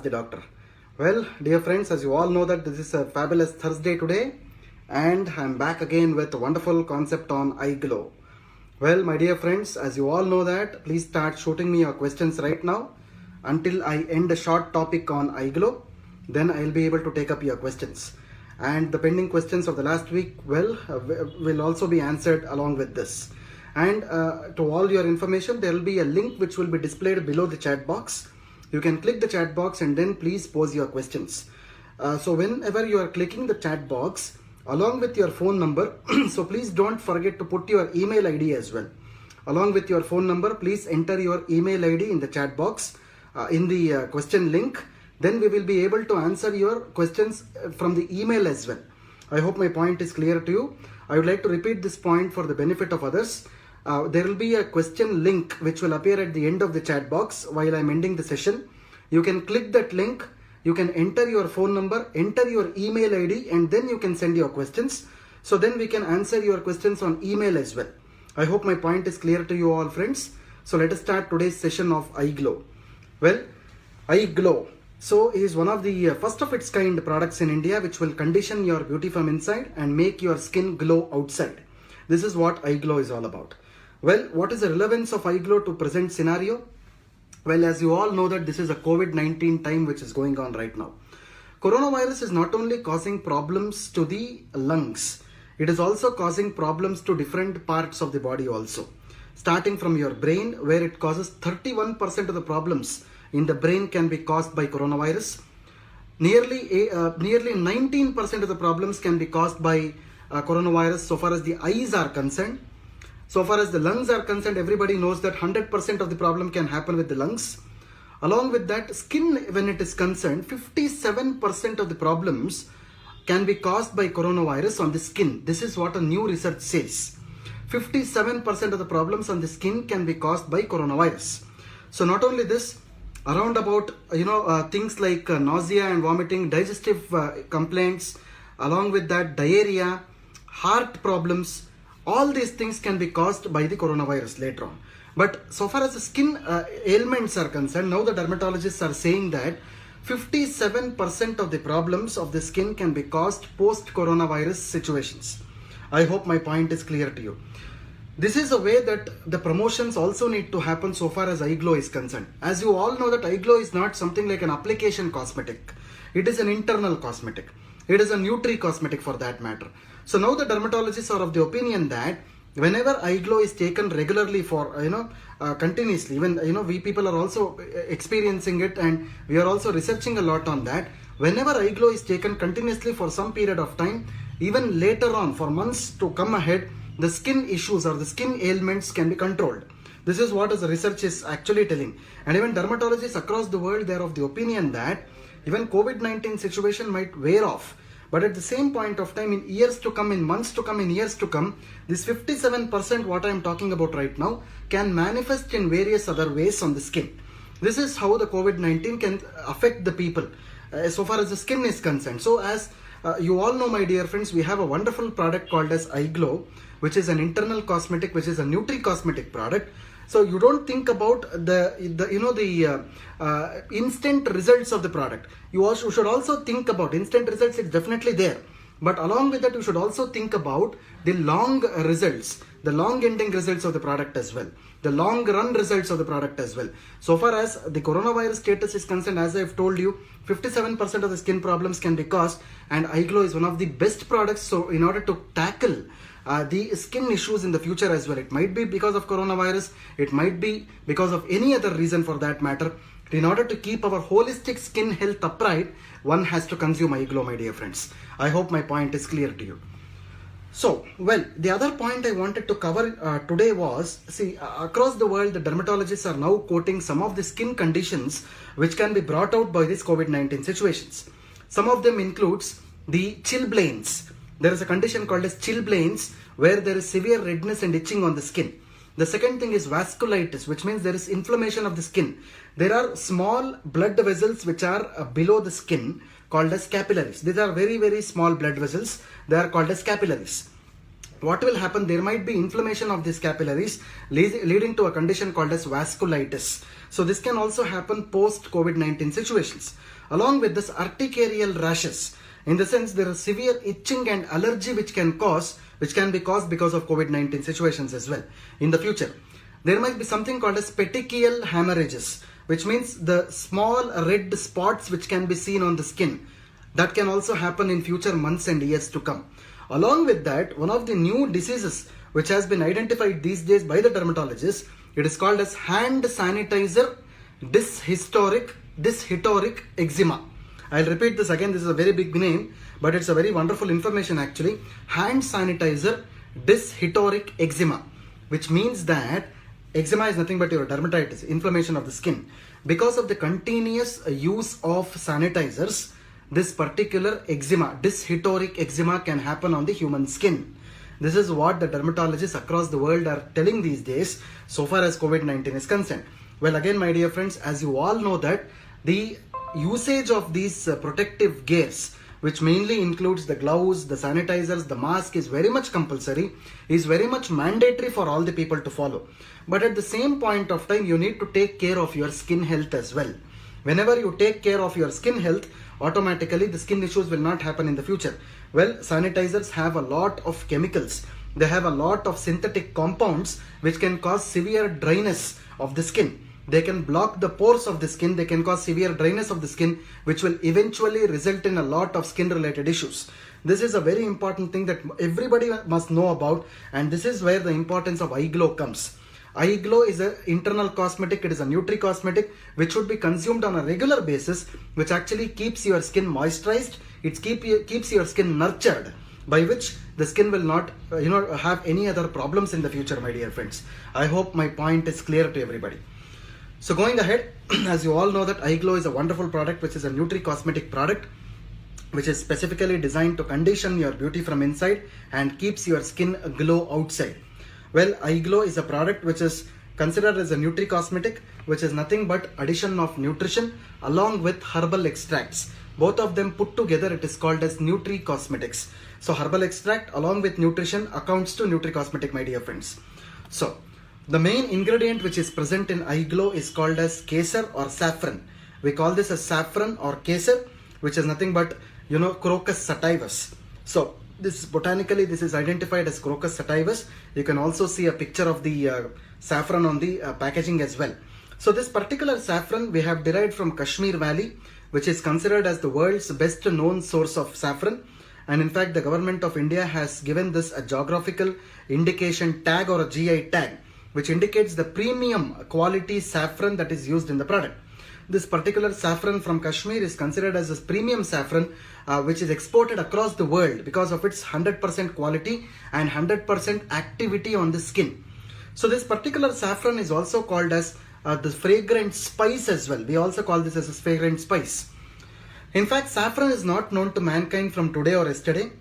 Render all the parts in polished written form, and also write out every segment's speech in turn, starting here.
the doctor. Well, dear friends, as you all know that this is a fabulous Thursday today, and I'm back again with a wonderful concept on eye glow. Well, my dear friends, as you all know that, please start shooting me your questions right now until I end a short topic on eye glow. Then I'll be able to take up your questions. And the pending questions of the last week, will also be answered along with this. And to all your information, there will be a link which will be displayed below the chat box. You can click the chat box and then please pose your questions. So whenever you are clicking the chat box, along with your phone number, so please don't forget to put your email ID as well. Along with your phone number, please enter your email ID in the chat box in the question link. Then we will be able to answer your questions from the email as well. I hope my point is clear to you. I would like to repeat this point for the benefit of others. There will be a question link which will appear at the end of the chat box while I'm ending the session. You can click that link. You can enter your phone number, enter your email ID, and then you can send your questions. So then we can answer your questions on email as well. I hope my point is clear to you all, friends. So let us start today's session of eye glow. Well, eye glow. So it is one of the first of its kind products in India which will condition your beauty from inside and make your skin glow outside. This is what eye glow is all about. Well, what is the relevance of eye glow to present scenario? Well, as you all know that this is a COVID-19 time which is going on right now. Coronavirus is not only causing problems to the lungs, it is also causing problems to different parts of the body also. Starting from your brain, where it causes 31% of the problems in the brain can be caused by coronavirus. Nearly 19% of the problems can be caused by coronavirus so far as the eyes are concerned. So far as the lungs are concerned, everybody knows that 100% of the problem can happen with the lungs. Along with that, skin, when it is concerned, 57% of the problems can be caused by coronavirus on the skin. This is what a new research says. 57% of the problems on the skin can be caused by coronavirus. So not only this, around about things like nausea and vomiting, digestive complaints, along with that diarrhea, heart problems, all these things can be caused by the coronavirus later on. But so far as the skin ailments are concerned, now the dermatologists are saying that 57% of the problems of the skin can be caused post-coronavirus situations. I hope my point is clear to you. This is a way that the promotions also need to happen so far as eye glow is concerned. As you all know that eye glow is not something like an application cosmetic. It is an internal cosmetic. It is a nutri-cosmetic for that matter. So now the dermatologists are of the opinion that whenever eye glow is taken regularly for, continuously, even, we people are also experiencing it and we are also researching a lot on that. Whenever eye glow is taken continuously for some period of time, even later on for months to come ahead, the skin issues or the skin ailments can be controlled. This is what the research is actually telling. And even dermatologists across the world, they are of the opinion that even COVID-19 situation might wear off. But at the same point of time, in years to come, in months to come, in years to come, this 57% what I am talking about right now can manifest in various other ways on the skin. This is how the COVID-19 can affect the people so far as the skin is concerned. So as you all know, my dear friends, we have a wonderful product called as eye glow, which is an internal cosmetic, which is a nutri-cosmetic product. So you don't think about the instant results of the product. You should also think about instant results. It's definitely there, but along with that, you should also think about the long results, the long ending results of the product as well, the long run results of the product as well. So far as the coronavirus status is concerned, as I've told you, 57% of the skin problems can be caused, and eye glow is one of the best products. So in order to tackle the skin issues in the future as well, it might be because of coronavirus, it might be because of any other reason for that matter. In order to keep our holistic skin health upright, one has to consume eye glow, my dear friends. I hope my point is clear to you. So, well, the other point I wanted to cover today was, across the world, the dermatologists are now quoting some of the skin conditions which can be brought out by these COVID-19 situations. Some of them includes the chilblains. There is a condition called as chilblains where there is severe redness and itching on the skin. The second thing is vasculitis, which means there is inflammation of the skin. There are small blood vessels which are below the skin called as capillaries. These are very, very small blood vessels. They are called as capillaries. What will happen? There might be inflammation of these capillaries leading to a condition called as vasculitis. So this can also happen post COVID-19 situations. along with this urticarial rashes. In the sense, there is severe itching and allergy which can be caused because of COVID-19 situations as well in the future. There might be something called as petechial hemorrhages, which means the small red spots which can be seen on the skin. That can also happen in future months and years to come. Along with that, one of the new diseases which has been identified these days by the dermatologists, it is called as hand sanitizer dyshistoric eczema. I'll repeat this again. This is a very big name, but it's a very wonderful information actually. Hand sanitizer dyshistoric eczema, which means that eczema is nothing but your dermatitis, inflammation of the skin. Because of the continuous use of sanitizers, this particular eczema, dyshistoric eczema, can happen on the human skin. This is what the dermatologists across the world are telling these days so far as COVID-19 is concerned. Well, again, my dear friends, as you all know that the usage of these protective gears, which mainly includes the gloves, the sanitizers, the mask, is very much compulsory, is very much mandatory for all the people to follow. But at the same point of time, you need to take care of your skin health as well. Whenever you take care of your skin health, automatically the skin issues will not happen in the future. Well, sanitizers have a lot of chemicals. They have a lot of synthetic compounds which can cause severe dryness of the skin. They can block the pores of the skin. They can cause severe dryness of the skin, which will eventually result in a lot of skin related issues. This is a very important thing that everybody must know about, and this is where the importance of eye glow comes. Eye glow is an internal cosmetic. It is a nutri-cosmetic which should be consumed on a regular basis, which actually keeps your skin moisturized. It keeps your skin nurtured, by which the skin will not have any other problems in the future, my dear friends. I hope my point is clear to everybody. So going ahead, as you all know that eye glow is a wonderful product, which is a nutri-cosmetic product which is specifically designed to condition your beauty from inside and keeps your skin glow outside. Well, eye glow is a product which is considered as a nutri-cosmetic, which is nothing but addition of nutrition along with herbal extracts. Both of them put together, it is called as nutri-cosmetics. So herbal extract along with nutrition accounts to nutri-cosmetic, my dear friends. So the main ingredient which is present in eye glow is called as kesar or saffron. We call this as saffron or kesar, which is nothing but Crocus sativus. So this botanically, this is identified as Crocus sativus. You can also see a picture of the saffron on the packaging as well. So this particular saffron we have derived from Kashmir Valley, which is considered as the world's best known source of saffron. And in fact, the government of India has given this a geographical indication tag or a GI tag, which indicates the premium quality saffron that is used in the product. This particular saffron from Kashmir is considered as a premium saffron which is exported across the world because of its 100% quality and 100% activity on the skin. So this particular saffron is also called as the fragrant spice as well. We also call this as a fragrant spice. In fact, saffron is not known to mankind from today or yesterday.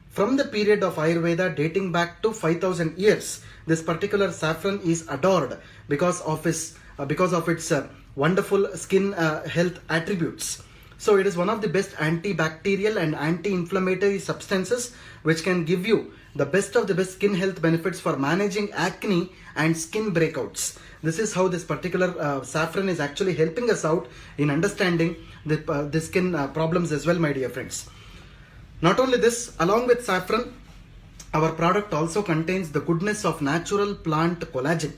From the period of Ayurveda dating back to 5000 years, this particular saffron is adored because of its wonderful skin health attributes. So it is one of the best antibacterial and anti-inflammatory substances which can give you the best of the best skin health benefits for managing acne and skin breakouts. This is how this particular saffron is actually helping us out in understanding the skin problems as well, my dear friends. Not only this, along with saffron, our product also contains the goodness of natural plant collagen.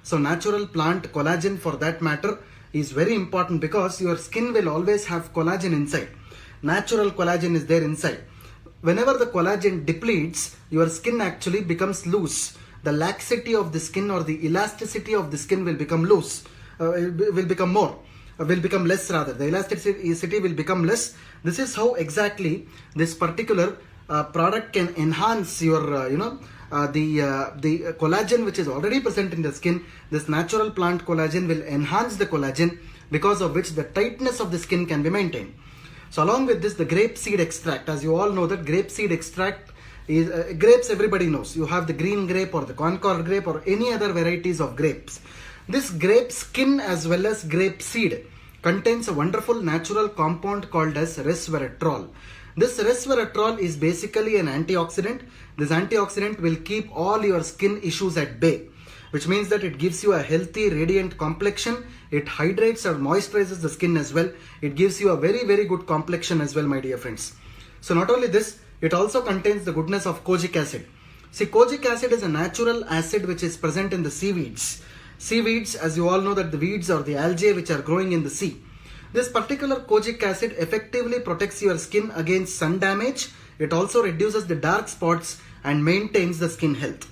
So natural plant collagen, for that matter, is very important because your skin will always have collagen inside. Natural collagen is there inside. Whenever the collagen depletes, your skin actually becomes loose. The laxity of the skin or the elasticity of the skin will become loose, will become less rather. The elasticity will become less. This is how exactly this particular product can enhance your, the collagen which is already present in the skin. This natural plant collagen will enhance the collagen, because of which the tightness of the skin can be maintained. So along with this, the grape seed extract, as you all know that grape seed extract is, grapes everybody knows. You have the green grape or the Concord grape or any other varieties of grapes. This grape skin as well as grape seed contains a wonderful natural compound called as resveratrol. This resveratrol is basically an antioxidant. This antioxidant will keep all your skin issues at bay. which means that it gives you a healthy, radiant complexion. It hydrates or moisturizes the skin as well. It gives you a very, very good complexion as well, my dear friends. So not only this, it also contains the goodness of kojic acid. See, kojic acid is a natural acid which is present in the seaweeds. Seaweeds, as you all know, that the weeds or the algae which are growing in the sea. This particular kojic acid effectively protects your skin against sun damage. It also reduces the dark spots and maintains the skin health.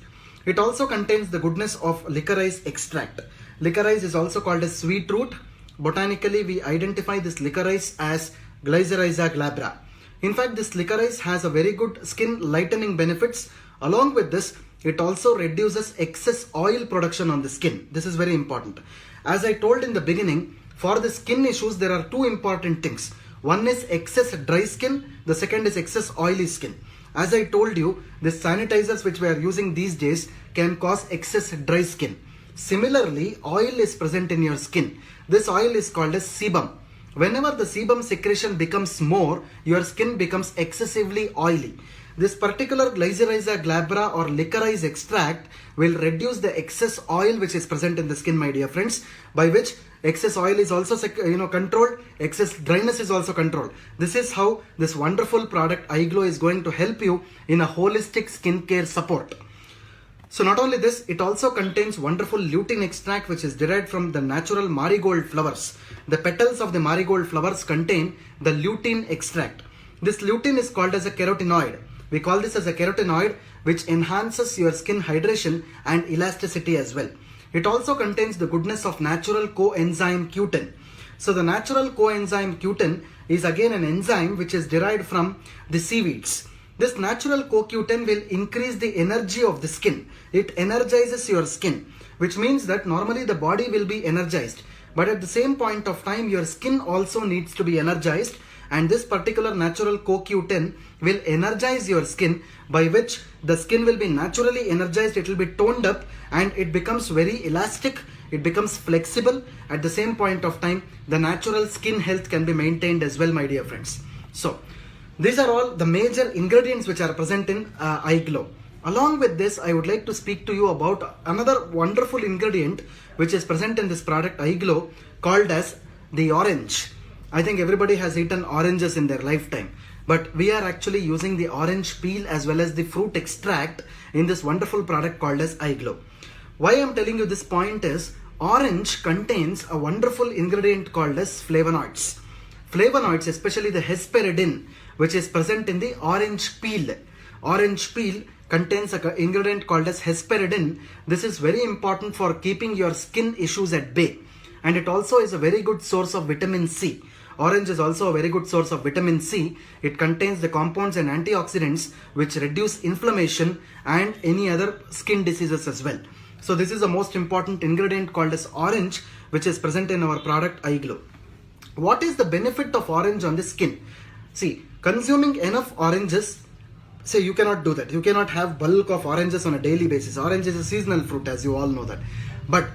It also contains the goodness of licorice extract. Licorice is also called as sweet root. Botanically, we identify this licorice as Glycyrrhiza glabra. In fact, this licorice has a very good skin lightening benefits. Along with this, it also reduces excess oil production on the skin. This is very important. As I told in the beginning, for the skin issues, there are two important things. One is excess dry skin. The second is excess oily skin. As I told you, the sanitizers which we are using these days can cause excess dry skin. Similarly, oil is present in your skin. This oil is called as sebum. Whenever the sebum secretion becomes more, your skin becomes excessively oily. This particular Glycyrrhiza glabra or licorice extract will reduce the excess oil which is present in the skin, my dear friends, by which excess oil is also controlled, excess dryness is also controlled. This is how this wonderful product iGlow is going to help you in a holistic skincare support. So not only this, it also contains wonderful lutein extract which is derived from the natural marigold flowers. The petals of the marigold flowers contain the lutein extract. This lutein is called as a carotenoid. We call this as a carotenoid which enhances your skin hydration and elasticity as well. It also contains the goodness of natural coenzyme Q10. So the natural coenzyme Q10 is again an enzyme which is derived from the seaweeds. This natural CoQ10 will increase the energy of the skin. It energizes your skin, which means that normally the body will be energized. But at the same point of time, your skin also needs to be energized. And this particular natural CoQ10 will energize your skin, by which the skin will be naturally energized, it will be toned up and it becomes very elastic, it becomes flexible. At the same point of time, the natural skin health can be maintained as well, my dear friends. So, these are all the major ingredients which are present in iGlow. Along with this, I would like to speak to you about another wonderful ingredient which is present in this product iGlow called as the orange. I think everybody has eaten oranges in their lifetime, but we are actually using the orange peel as well as the fruit extract in this wonderful product called as iGlow. Why I am telling you this point is, orange contains a wonderful ingredient called as flavonoids. Flavonoids, especially the hesperidin, which is present in the orange peel. Orange peel contains an ingredient called as hesperidin. This is very important for keeping your skin issues at bay. And it also is a very good source of vitamin C. Orange is also a very good source of vitamin C. It contains the compounds and antioxidants which reduce inflammation and any other skin diseases as well. So this is the most important ingredient called as orange, which is present in our product iGlow. What is the benefit of orange on the skin? See, consuming enough oranges, say you cannot do that. You cannot have bulk of oranges on a daily basis. Orange is a seasonal fruit, as you all know that. But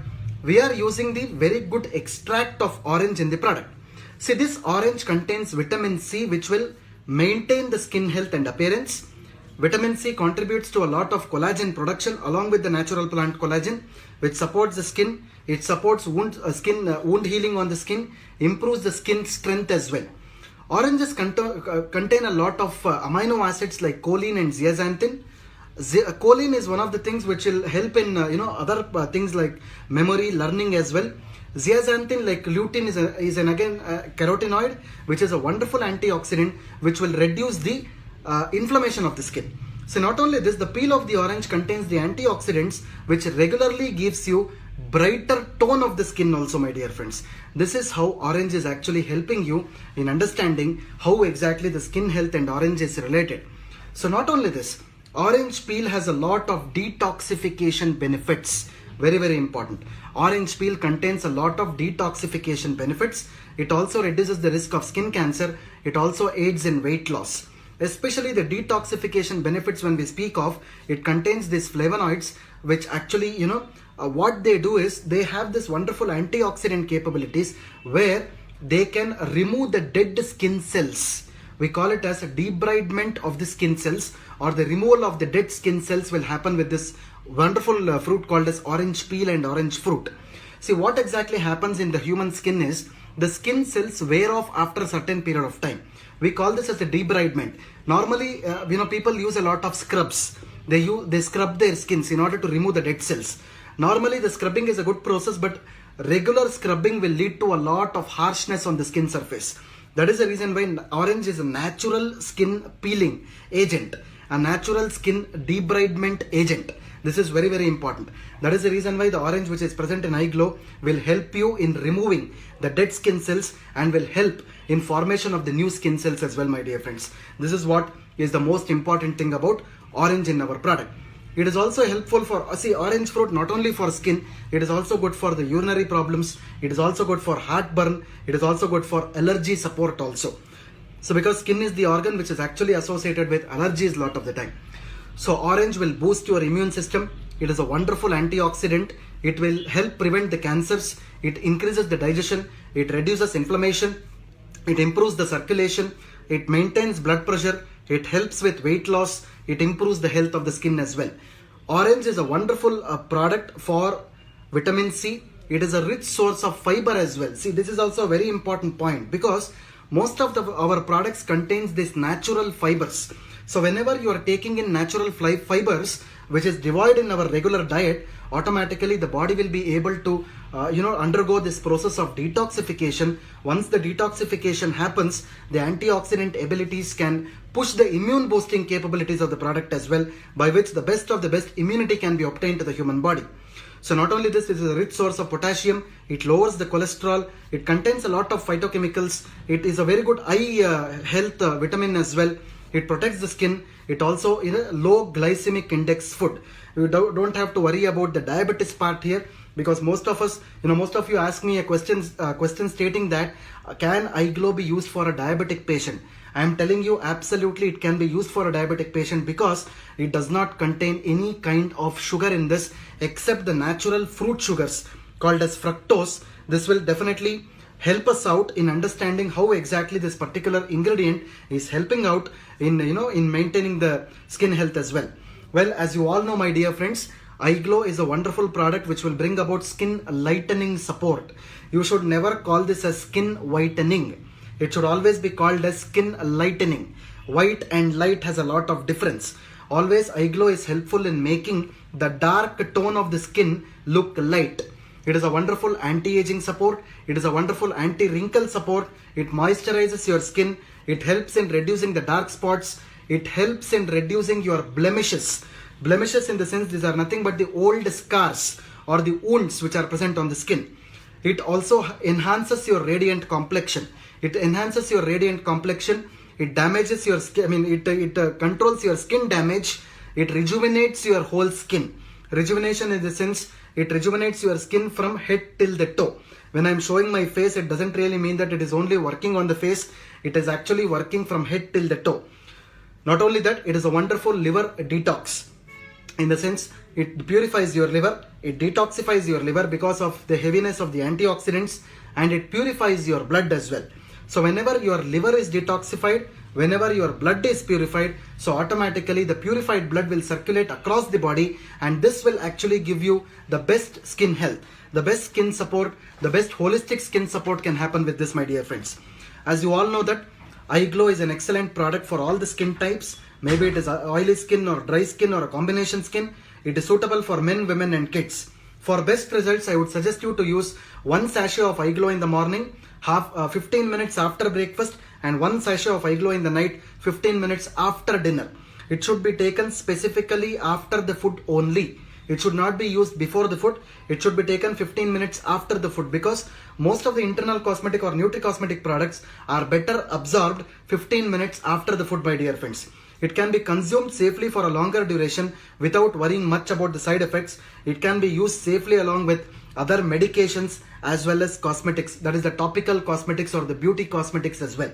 we are using the very good extract of orange in the product. See, this orange contains vitamin C which will maintain the skin health and appearance. Vitamin C contributes to a lot of collagen production along with the natural plant collagen, which supports the skin. It supports wound healing on the skin, improves the skin strength as well. Oranges contain a lot of amino acids like choline and zeaxanthin. Choline is one of the things which will help in other things like memory, learning as well. Zeaxanthin, like lutein, is an again carotenoid, which is a wonderful antioxidant which will reduce the inflammation of the skin. So not only this, the peel of the orange contains the antioxidants which regularly gives you brighter tone of the skin also, my dear friends. This is how orange is actually helping you in understanding how exactly the skin health and orange is related. So not only this, orange peel has a lot of detoxification benefits. Very, very important. Orange peel contains a lot of detoxification benefits. It also reduces the risk of skin cancer. It also aids in weight loss. Especially the detoxification benefits when we speak of, it contains these flavonoids which actually, what they do is they have this wonderful antioxidant capabilities where they can remove the dead skin cells. We call it as a debridement of the skin cells, or the removal of the dead skin cells will happen with this wonderful fruit called as orange peel and orange fruit. See, what exactly happens in the human skin is the skin cells wear off after a certain period of time. We call this as a debridement. Normally, people use a lot of scrubs. They scrub their skins in order to remove the dead cells. Normally, the scrubbing is a good process, but regular scrubbing will lead to a lot of harshness on the skin surface. That is the reason why orange is a natural skin peeling agent, a natural skin debridement agent. This is very, very important. That is the reason why the orange which is present in Eye Glow will help you in removing the dead skin cells and will help in formation of the new skin cells as well, my dear friends. This is what is the most important thing about orange in our product. It is also helpful for, orange fruit not only for skin, it is also good for the urinary problems, it is also good for heartburn, it is also good for allergy support also. So because skin is the organ which is actually associated with allergies a lot of the time. So orange will boost your immune system. It is a wonderful antioxidant. It will help prevent the cancers. It increases the digestion. It reduces inflammation. It improves the circulation. It maintains blood pressure. It helps with weight loss. It improves the health of the skin as well. Orange is a wonderful product for vitamin C. It is a rich source of fiber as well. See, this is also a very important point because most of our products contains these natural fibers. So whenever you are taking in natural fibers, which is devoid in our regular diet, automatically the body will be able to undergo this process of detoxification. Once the detoxification happens, the antioxidant abilities can push the immune boosting capabilities of the product as well, by which the best of the best immunity can be obtained to the human body. So not only this is a rich source of potassium, it lowers the cholesterol, it contains a lot of phytochemicals, it is a very good eye health vitamin as well. It protects the skin. It also is a low glycemic index food. You don't have to worry about the diabetes part here, because most of you ask me a question stating that can Eye Glow be used for a diabetic patient? I am telling you absolutely it can be used for a diabetic patient because it does not contain any kind of sugar in this except the natural fruit sugars called as fructose. This will definitely help us out in understanding how exactly this particular ingredient is helping out in maintaining the skin health as well. Well, as you all know, my dear friends, Eye Glow is a wonderful product which will bring about skin lightening support. You should never call this as skin whitening. It should always be called as skin lightening. White and light has a lot of difference. Always Eye Glow is helpful in making the dark tone of the skin look light. It is a wonderful anti-aging support. It is a wonderful anti-wrinkle support. It moisturizes your skin. It helps in reducing the dark spots. It helps in reducing your blemishes. Blemishes in the sense these are nothing but the old scars or the wounds which are present on the skin. It also enhances your radiant complexion. It enhances your radiant complexion. It damages your skin. It controls your skin damage. It rejuvenates your whole skin. Rejuvenation in the sense it rejuvenates your skin from head till the toe. When I am showing my face, it doesn't really mean that it is only working on the face. It is actually working from head till the toe. Not only that, it is a wonderful liver detox. In the sense, it purifies your liver, it detoxifies your liver because of the heaviness of the antioxidants, and it purifies your blood as well. So whenever your liver is detoxified, whenever your blood is purified, so automatically the purified blood will circulate across the body, and this will actually give you the best skin health, the best skin support, the best holistic skin support can happen with this, my dear friends. As you all know that Eye Glow is an excellent product for all the skin types. Maybe it is oily skin or dry skin or a combination skin. It is suitable for men, women and kids. For best results, I would suggest you to use one sachet of Eye Glow in the morning, 15 minutes after breakfast, and one sachet of Eye Glow in the night, 15 minutes after dinner. It should be taken specifically after the food only. It should not be used before the food. It should be taken 15 minutes after the food, because most of the internal cosmetic or nutri-cosmetic products are better absorbed 15 minutes after the food, my dear friends. It can be consumed safely for a longer duration without worrying much about the side effects. It can be used safely along with other medications as well as cosmetics, that is the topical cosmetics or the beauty cosmetics as well.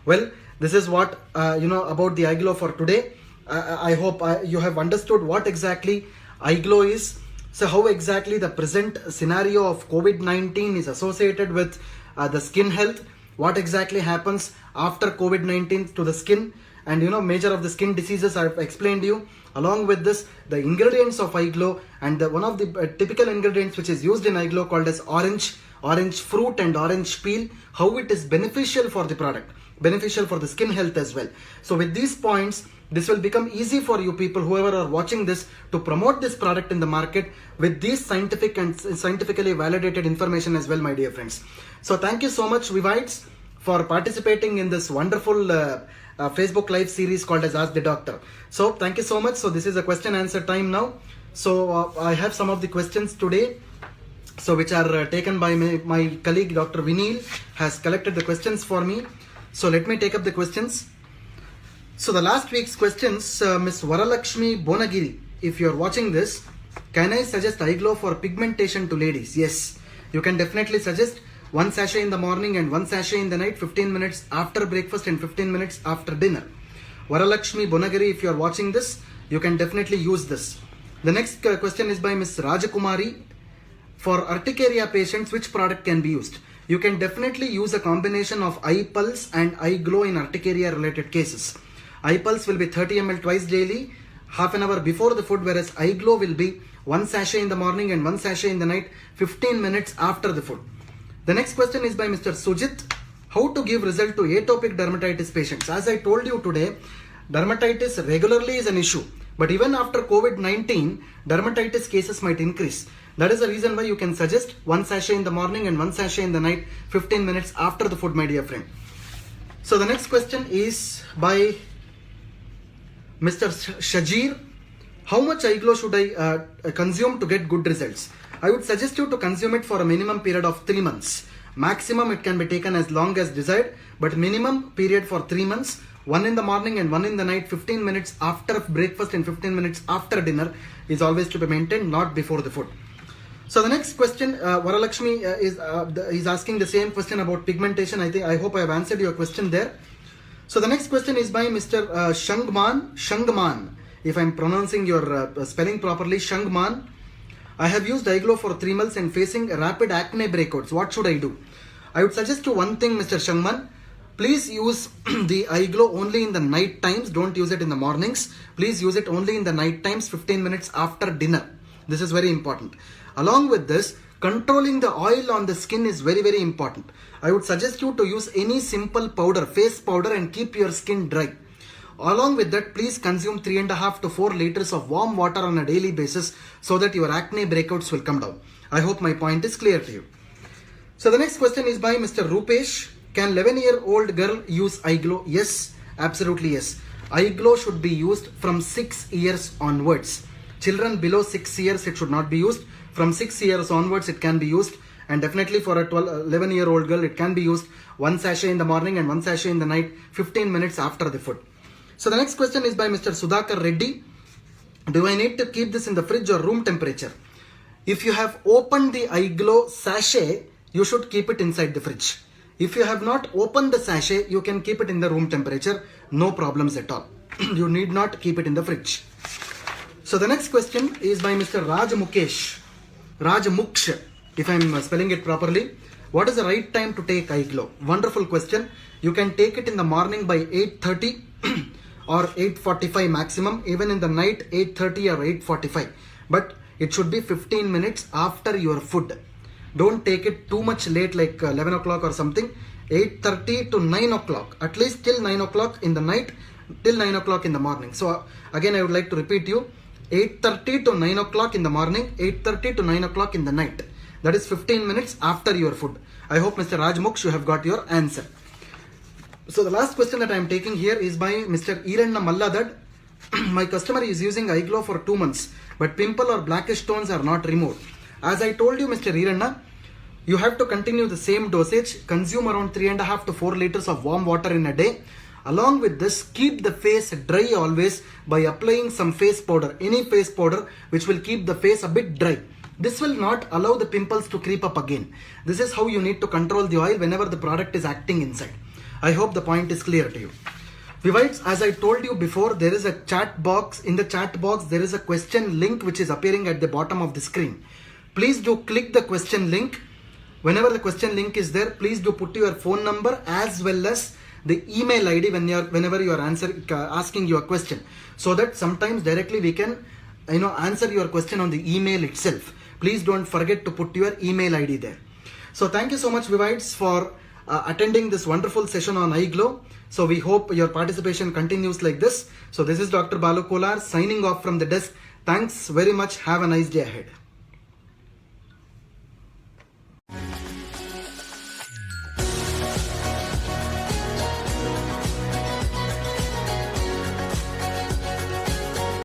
Well, this is what about the Eye Glow for today. I hope you have understood what exactly Eye Glow is. So how exactly the present scenario of COVID-19 is associated with the skin health, what exactly happens after COVID-19 to the skin, and major of the skin diseases I've explained you. Along with this, the ingredients of eye glow, and one of the typical ingredients which is used in eye glow called as orange fruit and orange peel, how it is beneficial for the product, beneficial for the skin health as well. So with these points, this will become easy for you people, whoever are watching this, to promote this product in the market with these scientific and scientifically validated information as well, my dear friends. So thank you so much, Vivites, for participating in this wonderful Facebook live series called as Ask the Doctor. So thank you so much. So this is a question answer time now. So I have some of the questions today, so which are taken by my colleague Dr. Vinil has collected the questions for me. So let me take up the questions. So the last week's questions, Miss Varalakshmi Bonagiri, if you are watching this, can I suggest eye glow for pigmentation to ladies? Yes, you can definitely suggest 1 sachet in the morning and 1 sachet in the night, 15 minutes after breakfast and 15 minutes after dinner. Varalakshmi Bonagiri, if you are watching this, you can definitely use this. The next question is by Miss Rajakumari. For urticaria patients, which product can be used? You can definitely use a combination of eye pulse and eye glow in urticaria related cases. Eye pulse will be 30 ml twice daily, half an hour before the food, whereas eye glow will be 1 sachet in the morning and 1 sachet in the night, 15 minutes after the food. The next question is by Mr. Sujit. How to give result to atopic dermatitis patients? As I told you today, dermatitis regularly is an issue, but even after COVID-19, dermatitis cases might increase. That is the reason why you can suggest 1 sachet in the morning and 1 sachet in the night, 15 minutes after the food, my dear friend. So the next question is by Mr. Shajir. How much eye glow should I consume to get good results? I would suggest you to consume it for a minimum period of 3 months. Maximum it can be taken as long as desired, but minimum period for 3 months. 1 in the morning and 1 in the night, 15 minutes after breakfast and 15 minutes after dinner is always to be maintained, not before the food. So the next question, Varalakshmi is asking the same question about pigmentation. I hope I have answered your question there. So the next question is by Mr. Shangman. If I am pronouncing your spelling properly, Shangman. I have used eye glow for 3 months and facing rapid acne breakouts. What should I do? I would suggest you one thing, Mr. Shangman. Please use the eye glow only in the night times. Don't use it in the mornings. Please use it only in the night times, 15 minutes after dinner. This is very important. Along with this, controlling the oil on the skin is very, very important. I would suggest you to use any simple powder, face powder, and keep your skin dry. Along with that, please consume 3.5 to 4 liters of warm water on a daily basis so that your acne breakouts will come down. I hope my point is clear to you. So the next question is by Mr. Rupesh. Can 11-year-old girl use eye glow? Yes, absolutely yes. Eye glow should be used from 6 years onwards. Children below 6 years, it should not be used. From 6 years onwards, it can be used. And definitely for a 11-year-old girl, it can be used 1 sachet in the morning and 1 sachet in the night, 15 minutes after the food. So the next question is by Mr. Sudhakar Reddy. Do I need to keep this in the fridge or room temperature? If you have opened the eye glow sachet, you should keep it inside the fridge. If you have not opened the sachet, you can keep it in the room temperature. No problems at all. You need not keep it in the fridge. So the next question is by Mr. Raj Muksh, if I am spelling it properly. What is the right time to take eye glow? Wonderful question. You can take it in the morning by 8:30 or 8:45 maximum. Even in the night, 8:30 or 8:45. But it should be 15 minutes after your food. Don't take it too much late, like 11 o'clock or something. 8:30 to 9 o'clock. At least till 9 o'clock in the night, till 9 o'clock in the morning. So again, I would like to repeat you. 8:30 to 9 o'clock in the morning, 8:30 to 9 o'clock in the night. That is 15 minutes after your food. I hope Mr. Rajmukh, you have got your answer. So the last question that I am taking here is by Mr. Iranna Malladad. My customer is using eye glow for 2 months, but pimple or blackish stones are not removed. As I told you, Mr. Iranna, you have to continue the same dosage. Consume around 3.5 to 4 liters of warm water in a day. Along with this, keep the face dry always by applying some face powder, any face powder which will keep the face a bit dry. This will not allow the pimples to creep up again. This is how you need to control the oil whenever the product is acting inside. I hope the point is clear to you. Vivites, as I told you before, there is a chat box. In the chat box, there is a question link which is appearing at the bottom of the screen. Please do click the question link. whenever the question link is there, please do put your phone number as well as the email ID whenever you are asking your question, so that sometimes directly we can answer your question on the email itself. Please don't forget to put your email ID there. So thank you so much, Vivides, for attending this wonderful session on iGlow. So we hope your participation continues like this. So this is Dr. Balu Kolar signing off from the desk. Thanks very much. Have a nice day ahead.